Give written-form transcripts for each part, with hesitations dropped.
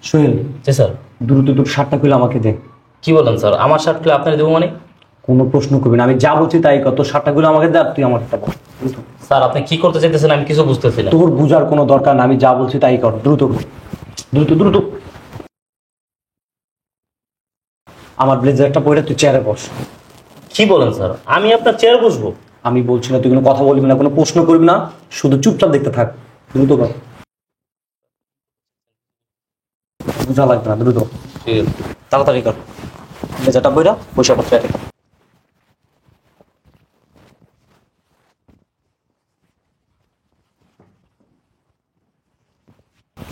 সোহেল, জি sir. দ্রুত তোর শার্টটা খুলে আমাকে দে। কি বলেন স্যার? আমার শার্ট খুলে আপনাকে দেবো মানে? কোনো প্রশ্ন করবি না, আমি যা বলছি তাই কর। তোর শার্টটা খুলে আমাকে দে আর তুই আমারটা বল। স্যার আপনি কি করতে চাইতেছেন আমি কিছু বুঝতেছি না। তোর বুঝার কোনো দরকার না, আমি যা বলছি তাই কর। দ্রুত কর, দ্রুত দ্রুত। আমার ব্লেজারটা পরে তুই চেয়ারে বস। কি বলেন স্যার? আমি আপনার চেয়ারে বসবো? আমি বলছি না তুই কোনো কথা বলবি না, কোনো প্রশ্ন করবি না, শুধু চুপচাপ দেখতে থাক। দ্রুত কর, বুঝা লাগবে না, দ্রুত ঠিক আছে। তাড়াতাড়ি কর। ব্লেজারটা পরে বসে পর চেয়ারে।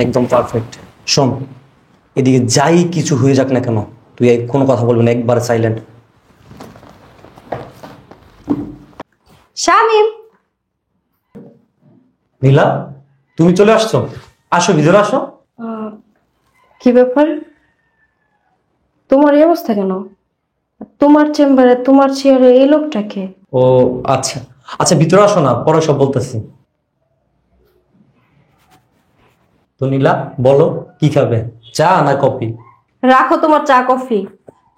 একদম পারফেক্ট। শোন, এদিকে যাই কিছু হয়ে যাক না কেন, তুই কোনো কথা বলবি না, একবার সাইলেন্ট। শামিম, নীলা, তুমি চলে আসছো? আসো, ভিতরে আসো। কি ব্যাপার? তোমার এই অবস্থা কেন? তোমার চেম্বারে তোমার চেয়ারে এই লোকটাকে? ও আচ্ছা আচ্ছা, ভিতরে আসো না, পরে সব বলতেছি। তো নীলা, বলো কি খাবে, চা না কফি? রাখো তোমার চা কফি,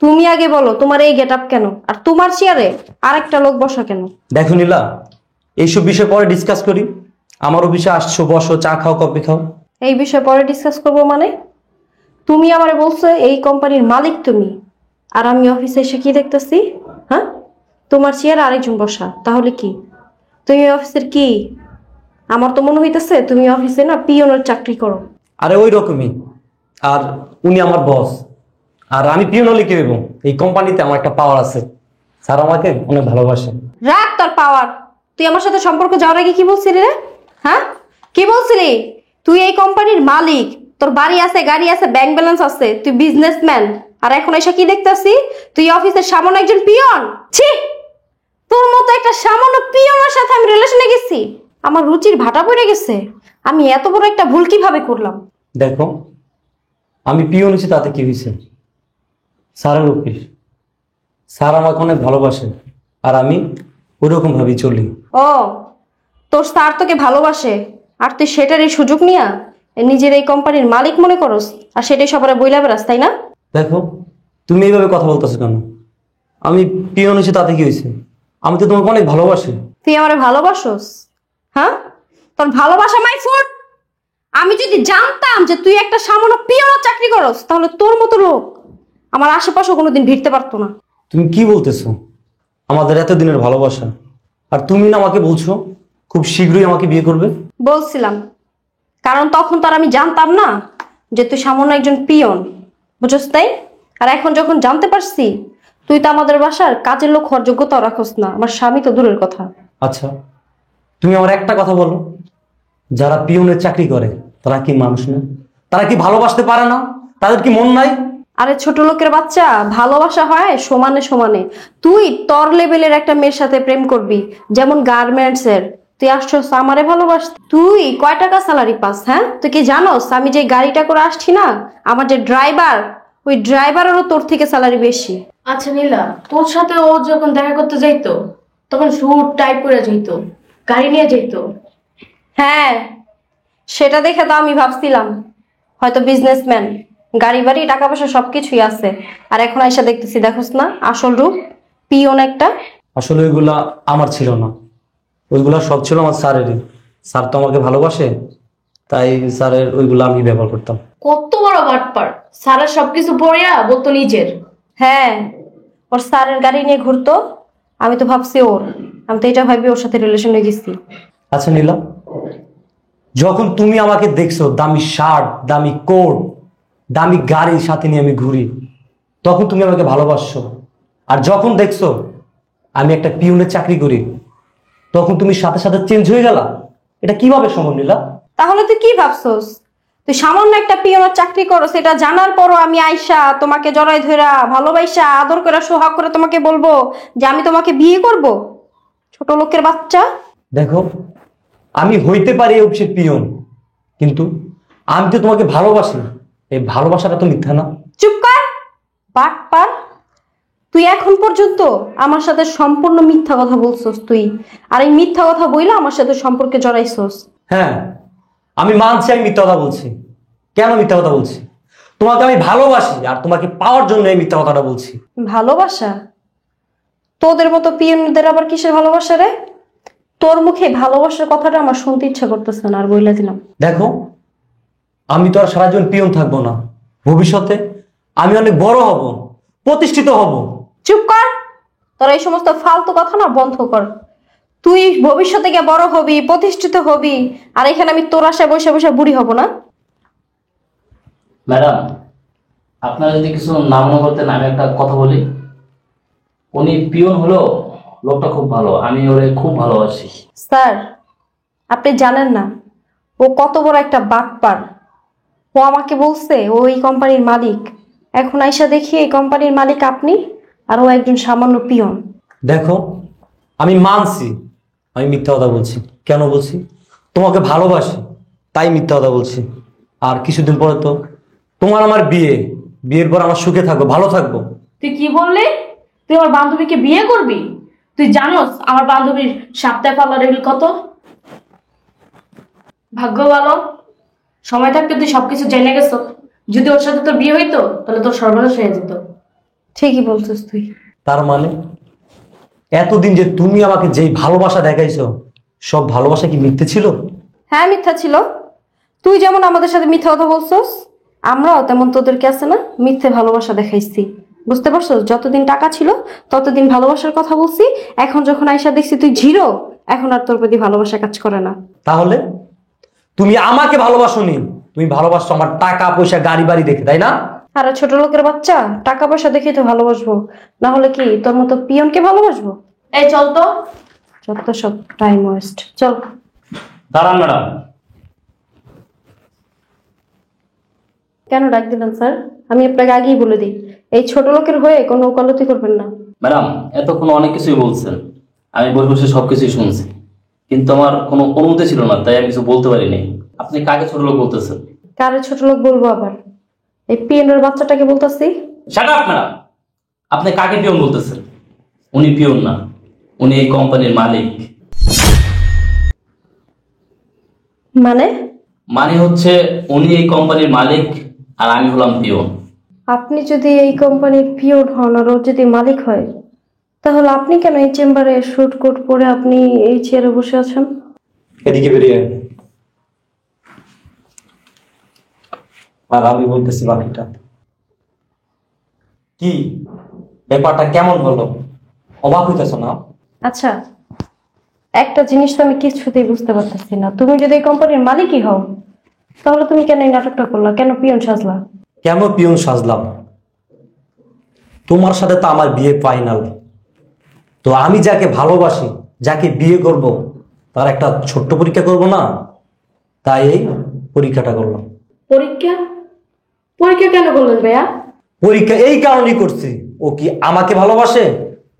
তুমি আগে বলো তোমার এই গেটআপ কেন, আর তোমার চেয়ারে আরেকটা লোক বসা কেন? দেখো নীলা, এইসব বিষয় পরে ডিসকাস করি। আমার অফিসে আসছো, বসো, চা খাও, কফি খাও। এই বিষয়ে পরে ডিসকাস করবো মানে? তুমি আমারে বলছো এই কোম্পানির মালিক তুমি, আর আমি অফিসে এসে কি দেখতেছি? হ্যাঁ, তোমার চেয়ারে আরেকজন বসা, তাহলে কি তুমি অফিসের কি? আমার তো মনে হইতেছে তুমি অফিসে না পিয়নের চাকরি করো। আরে ওই রকমই। আর উনি আমার বস, আর আমি পিয়ন হলে কি হইব? এই কোম্পানিতে আমার একটা পাওয়ার আছে, স্যার আমাকে অনেক ভালোবাসে। রাখ তোর পাওয়ার। তুই আমার সাথে সম্পর্ক যাওয়ার আগে কি বলছিলি রে? হ্যাঁ, কি বলছিলি? তুই এই কোম্পানির মালিক, তোর বাড়ি আছে, গাড়ি আছে, ব্যাংক ব্যালেন্স আছে, তুই বিজনেসম্যান, আর এখন এসে কি দেখতাছি? তুই অফিসের সামান্য একজন পিয়ন। ছি, তোর মতো একটা সামান্য পিয়নের সাথে আমি রিলেশনে গেছি, আমার রুচির ভাটা পড়ে গেছে। আমি এত বড় একটা ভুল কিভাবে করলাম? দেখো, আমি পিয়ন হয়েছি তাতে কি হয়েছে? স্যারের অফিস, স্যার আমাকে অনেক ভালোবাসে, আর আমি ওইরকম ভাবেই চলি। ও, তোর স্যার তোকে ভালোবাসে, আর তুই সেটারই সুযোগ নিয়া নিজের এই কোম্পানির মালিক মনে করস, আর সেটাই সবার বইলা বেড়াস, তাই না? দেখো, তুমি এইভাবে কথা বলতেছো কেন? আমি পিয়ন হয়েছি তাতে কি হয়েছে? আমি তো তোমাকে অনেক ভালোবাসি। তুই আমারে ভালোবাসোস? হ্যাঁ, তোর ভালোবাসা মাই ফুড। আমি যদি জানতাম যে তুই একটা সামান্য পিয়নের চাকরি করস, তাহলে তোর মতো লোক আমার আশেপাশে কোনোদিন ভিড়তে পারতো না। তুমি কি বলতেছো? আমাদের এতদিনের ভালোবাসা, আর তুমি না আমাকে বলছো খুব শীঘ্রই আমাকে বিয়ে করবে। বলছিলাম, কারণ তখন তো আর আমি জানতাম না যে তুই সামান্য একজন পিয়ন, বুঝছস তাই? আর এখন যখন জানতে পারছি তুই তো আমাদের বাসার কাজের লোক হওয়ার যোগ্যতাও রাখস না, আমার স্বামী তো দূরের কথা। আচ্ছা, তুমি আমার একটা কথা বলো, যারা পিয়নের চাকরি করে তারা কি মানুষ না? তারা কি ভালোবাসতে পারে না? তাদের কি মন নাই? আরে ছোট লোকের বাচ্চা, ভালোবাসা হয় সমানে সমানে। তুই তোর লেভেলের একটা মেয়ের সাথে প্রেম করবি, যেমন গার্মেন্টস এর, তুই আসছস আমারে ভালোবাস। তুই কয় টাকা স্যালারি পাস? হ্যাঁ, তুই কি জানোস আমি যে গাড়িটা করে আসছি না, আমার যে ড্রাইভার, ওই ড্রাইভারেরও তোর থেকে স্যালারি বেশি। আচ্ছা নীলা, তোর সাথে ও যখন দেখা করতে যাইতো তখন স্যুট টাই পরে যাইতো, গাড়ি নিয়ে যাইতো। হ্যাঁ, সেটা দেখে তো আমি ভাবছিলাম হয়তো বিজনেসম্যান, গাড়ি বাড়ি টাকা পয়সা সবকিছুই আছে, আর এখন আইসা দেখতেছি দেখোস না আসল রূপ পিয়ন একটা। আসলে ওইগুলা আমার ছিল না, ওইগুলা সব ছিল আমার স্যারেরই। স্যার তো আমাকে ভালোবাসে, তাই স্যারের ওইগুলা আমি ব্যবহার করতাম। কত বড় বাটপার, সারা সবকিছু পড়িয়া বলতো নিজের। হ্যাঁ, ওর স্যারের গাড়ি নিয়ে ঘুরতো, আমি তো ভাবছি ওর, আমি তো এটা ভাবি ওর সাথে রিলেশনে গেছি। আচ্ছা নীলা, যখন তুমি আমাকে দেখছো দামি শার্ট, দামি কোট, দামি গাড়ির সাথে নিয়ে আমি ঘুরি, তখন তুমি আমাকে ভালোবাসছো। আর যখন দেখছো আমি একটা পিয়নের চাকরি করি, তখন তুমি সাথে সাথে চেঞ্জ হয়ে গেলা। এটা কিভাবে সম্ভব নীলা? তাহলে তুই কি ভাবছস? তুই সামান্য একটা পিয়নের চাকরি করো, সেটা জানার পরও আমি আইসা তোমাকে জড়াই ধরা ভালোবাসা আদর করে সোহাগ করে তোমাকে বলবো যে আমি তোমাকে বিয়ে করব? ছোট লোকের বাচ্চা। দেখো, আমি হইতে পারি এই অফিসের পিয়ন, কিন্তু আমি তো তোমাকে ভালোবাসি। এই ভালোবাসাটা তো মিথ্যা না। চুপ কর বাটপার। তুই এখন পর্যন্ত আমার সাথে সম্পূর্ণ মিথ্যা কথা বলছস তুই, আর এই মিথ্যা কথা বইলা আমার সাথে সম্পর্কে জড়াইছস। হ্যাঁ, আমি মানছি আমি মিথ্যা কথা বলছি, কেন মিথ্যা কথা বলছি? তোমাকে আমি ভালোবাসি, আর তোমাকে পাওয়ার জন্য এই মিথ্যা কথাটা বলছি। ভালোবাসা? তোদের মতো পিয়নদের আবার কিসের ভালোবাসা রে? তোর মুখে ভালোবাসার কথাটা আমার শুনতে ইচ্ছা করতেছে না, আর বইলা দিলাম। দেখো, আমি তো আর সারা জীবন পিয়ন থাকবো না। ভবিষ্যতে আমি অনেক বড় হব, প্রতিষ্ঠিত হব। চুপ কর, তোর এই সমস্ত ফালতু কথা না বন্ধ কর। তুই ভবিষ্যতে গিয়ে বড় হবি, প্রতিষ্ঠিত হবি, আর এখানে আমি তোর আশায় বসে বসে বুড়ি হব না? ম্যাডাম, আপনারা যদি কিছু না মনে করতেন আমি একটা কথা বলি। উনি পিয়ন হলো, লোকটা খুব ভালো, আমি ওরে খুব ভালোবাসি। স্যার, আপনি জানেন না ও কত বড় একটা বাটপার। ও আমাকে বলছে ও এই কোম্পানির মালিক। এখন আইসা দেখি এই কোম্পানির মালিক আপনি, আর ও একজন সামান্য পিয়ন। দেখো, আমি মানছি আমি মিথ্যা কথা বলছি। কেন বলছি? তোমাকে ভালোবাসি, তাই মিথ্যা কথা বলছি। আর কিছুদিন পরে তো তোমার আমার বিয়ে। বিয়ের পর আমার সুখে থাকবো, ভালো থাকবো। তুই কি বললি? তুই আমার বান্ধবীকে বিয়ে করবি? তুই জানোস আমার বান্ধবীর সপ্তাহে পার্লার রেগুল কত? ভাগ্য ভালো, সময় থাকতে তুই সবকিছু জেনে গেছ। যদি ওর সাথে তোর বিয়ে হইতো তাহলে তোর সর্বনাশ হয়ে যেত। ঠিকই বলছিস তুই। তার মানে এতদিন যে তুমি আমাকে যেই ভালোবাসা দেখাইছো, সব ভালোবাসা কি মিথ্যে ছিল? হ্যাঁ, মিথ্যা ছিল। তুই যেমন আমাদের সাথে মিথ্যা কথা বলছস, আমরাও তেমন তোদেরকে আছে না মিথ্যে ভালোবাসা দেখাইছি। বুঝতে পারছস? যতদিন টাকা ছিল ততদিন ভালোবাসার কথা বলছি। এখন যখন আইসা দেখছি তুই জিরো, এখন আর তোর প্রতি ভালোবাসা কাজ করে না। তাহলে তুমি আমাকে ভালোবাসোনি, তুমি ভালোবাসছো আমার টাকা পয়সা গাড়ি বাড়ি দেখে, তাই না? আর ছোট লোকের বাচ্চা টাকা পয়সা দেখেই তো ভালোবাসবো, না হলে কি তোর মতো পিয়নকে ভালোবাসবো? এই চল তো। যত সব টাইম ওয়েস্ট। চল। দাঁড়ান ম্যাডাম। কেন ডাক দিলেন স্যার? আমি আপনাকে আগেই বলে দিই, এই ছোট লোকের হয়ে কোনো ওকালতি করবেন না। ম্যাডাম, এতক্ষণ অনেক কিছুই বলছেন, আমি বসে বসে সবকিছুই শুনছি, কিন্তু আমার কোনো অনুমতি ছিল না, তাই আমি কিছু বলতে পারিনি। আপনি কাকে ছোট লোক বলতেছেন? কারে ছোট লোক বলবো আবার? এই পিয়নের বাচ্চাটাকে বলতেছি। শাট আপ ম্যাডাম, আপনি কাকে পিয়ন বলতেছেন? উনি পিয়ন না, উনি এই কোম্পানির মালিক। মানে? মানে হচ্ছে উনি এই কোম্পানির মালিক আর আমি হলাম পিয়ন। আপনি যদি এই কোম্পানির পিওর হন আর ও যদি মালিক হয়, তাহলে আপনি কেন এই চেম্বারে শুট কোট পরে আপনি এই চেয়ারে বসে আছেন? এদিকে বেরিয়ে আয়। আর আমি বলতেছি বাকিটা। কি ব্যাপারটা কেমন হলো? অবাক হইতেছ না? আচ্ছা, একটা জিনিস তো আমি কিছুতেই বুঝতে পারতেছি না। তুমি যদি এই কোম্পানির মালিকই হও, তাহলে তুমি কেন এই নাটকটা করলা? কেন পিয়ন সাজলা? কেন পিয়ন সাজলাম? তোমার সাথে তো আমার বিয়ে ফাইনাল। তো আমি যাকে ভালোবাসি, যাকে বিয়ে করব, তার একটা ছোট্ট পরীক্ষা করব না? তাই এই পরীক্ষাটা করলাম। পরীক্ষা? পরীক্ষা কেন করলেন ভাইয়া? পরীক্ষা এই কারণেই করছি, ও কি আমাকে ভালোবাসে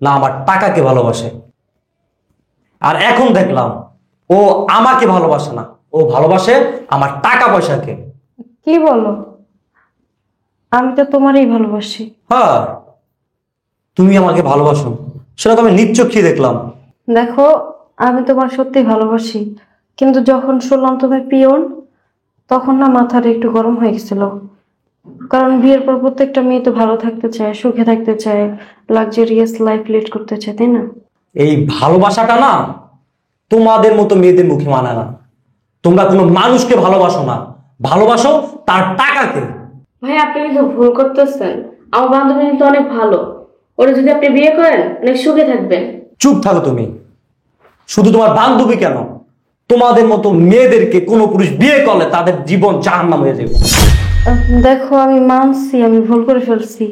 না আমার টাকাকে ভালোবাসে। আর এখন দেখলাম ও আমাকে ভালোবাসে না, ও ভালোবাসে আমার টাকা পয়সাকে। কি বলো? আমি তো তোমারই ভালোবাসি। হ্যাঁ, তুমি আমাকে ভালোবাসো, সেটা তো আমি নিজ চোখেই দেখলাম। দেখো, আমি তোমার সত্যি ভালোবাসি, কিন্তু যখন শুনলাম তুমি পিয়ন, তখন না মাথাটা একটু গরম হয়ে গেছিল। কারণ বিয়ের পর প্রত্যেকটা মেয়ে তো ভালো থাকতে চায়, সুখে থাকতে চায়, লাক্সারিয়াস লাইফ লিড করতে চায়, তাই না? এই ভালোবাসাটা না তোমাদের মতো মেয়েদের মুখে মানায় না। তোমরা কোনো মানুষকে ভালোবাসো না, ভালোবাসো তার টাকাকে। ভাই, আপনি কিন্তু ভুল করতেছেন। আমার বান্ধবী কিন্তু অনেক ভালো। ওরা যদি আপনি বিয়ে করেন অনেক সুখে থাকবেন। চুপ থাকো তুমি। শুধু তোমার বান্ধবী কেন, তোমাদের মতো মেয়েদেরকে কোনো পুরুষ বিয়ে করলে তাদের জীবন জাহান্নাম হয়ে যাবে। দেখো, আমি মানছি আমি ভুল করে ফেলছি।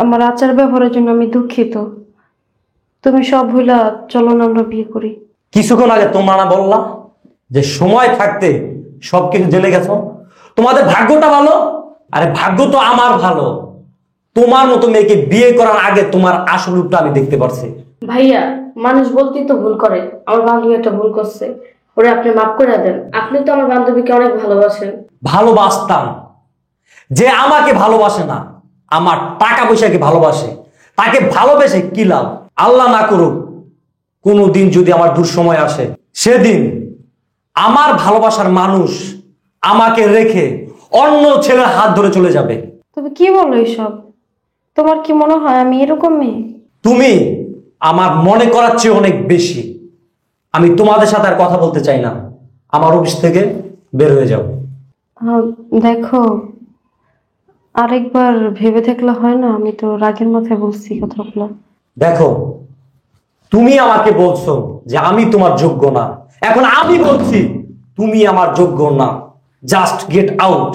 আমার আচার ব্যবহারের জন্য আমি দুঃখিত। তুমি সব ভুলা চলো না আমরা বিয়ে করি। কিছুক্ষণ আগে তোমরা না বললা যে সময় থাকতে সবকিছু জেনে গেছো? তোমাদের ভাগ্যটা ভালো। আরে ভাগ্য তো আমার ভালো, তোমার মতো মেয়েকে বিয়ে করার আগে তোমার আসল রূপটা আমি দেখতে পারছি। ভাইয়া, মানুষ বলতেই তো ভুল করে। আমার বান্ধবী একটা ভুল করছে, ওরে আপনি মাফ করে দেন। আপনি তো আমার বান্ধবীকে অনেক ভালোবাসেন। ভালোবাসতাম। যে আমাকে ভালোবাসে না, আমার টাকা পয়সাকে ভালোবাসে, তাকে ভালোবেসে কি লাভ? আল্লাহ না করুক কোনোদিন যদি আমার দুঃসময় আসে, সেদিন আমার ভালোবাসার মানুষ আমাকে রেখে অন্য ছেলের হাত ধরে চলে যাবে। তুমি কি বলো এইসব? তোমার কি মনে হয় আমি এরকম মেয়ে? তুমি আমার মনে করার চেয়ে অনেক বেশি। আমি তোমাদের সাথে আর কথা বলতে চাই না। আমার অফিস থেকে বের হয়ে যাও। দেখো, আরেকবার ভেবে থাকলে হয় না? আমি তো রাগের মাথায় বলছি কথাগুলো। দেখো, তুমি আমাকে বলছো যে আমি তোমার যোগ্য না, এখন আমি বলছি তুমি আমার যোগ্য না। Just get out.